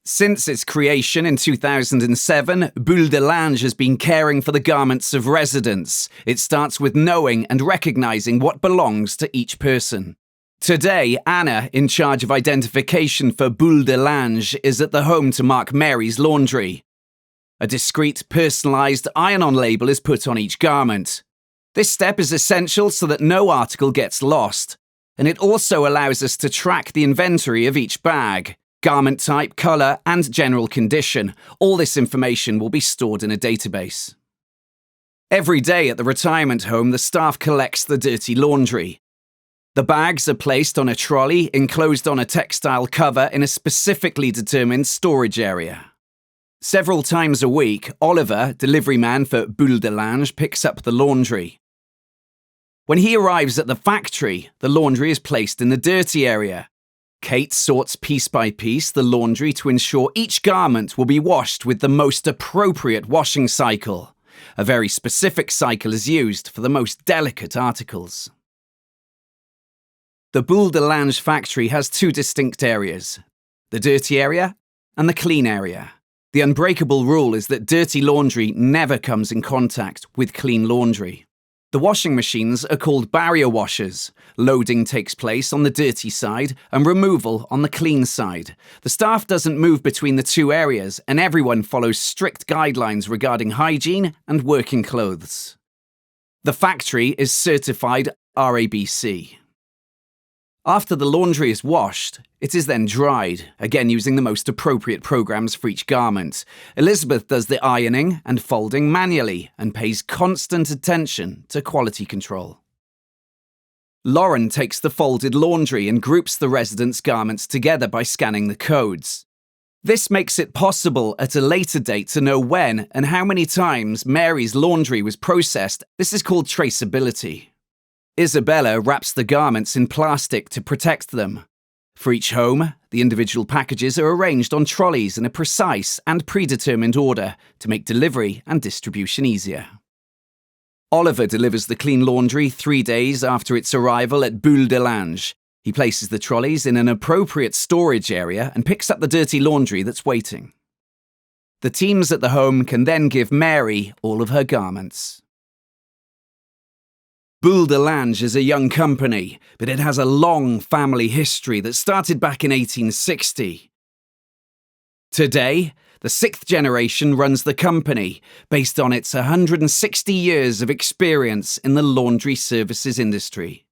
Since its creation in 2007, Bulle de Linge has been caring for the garments of residents. It starts with knowing and recognising what belongs to each person. Today, Anna, in charge of identification for Bulle de Linge, is at the home to mark Mary's laundry. A discreet, personalised iron-on label is put on each garment. This step is essential so that no article gets lost, and it also allows us to track the inventory of each bag. Garment type, colour and general condition. All this information will be stored in a database. Every day at the retirement home, the staff collects the dirty laundry. The bags are placed on a trolley enclosed on a textile cover in a specifically determined storage area. Several times a week, Oliver, delivery man for Bulle de Linge, picks up the laundry. When he arrives at the factory, the laundry is placed in the dirty area. Kate sorts piece by piece the laundry to ensure each garment will be washed with the most appropriate washing cycle. A very specific cycle is used for the most delicate articles. The Bulle de Linge factory has two distinct areas, the dirty area and the clean area. The unbreakable rule is that dirty laundry never comes in contact with clean laundry. The washing machines are called barrier washers. Loading takes place on the dirty side and removal on the clean side. The staff doesn't move between the two areas and everyone follows strict guidelines regarding hygiene and working clothes. The factory is certified RABC. After the laundry is washed, it is then dried, again using the most appropriate programs for each garment. Elizabeth does the ironing and folding manually and pays constant attention to quality control. Lauren takes the folded laundry and groups the residents' garments together by scanning the codes. This makes it possible at a later date to know when and how many times Mary's laundry was processed. This is called traceability. Isabella wraps the garments in plastic to protect them. For each home, the individual packages are arranged on trolleys in a precise and predetermined order to make delivery and distribution easier. Oliver delivers the clean laundry 3 days after its arrival at Bulle de Linge. He places the trolleys in an appropriate storage area and picks up the dirty laundry that's waiting. The teams at the home can then give Mary all of her garments. Bulle de Linge is a young company, but it has a long family history that started back in 1860. Today, the 6th generation runs the company, based on its 160 years of experience in the laundry services industry.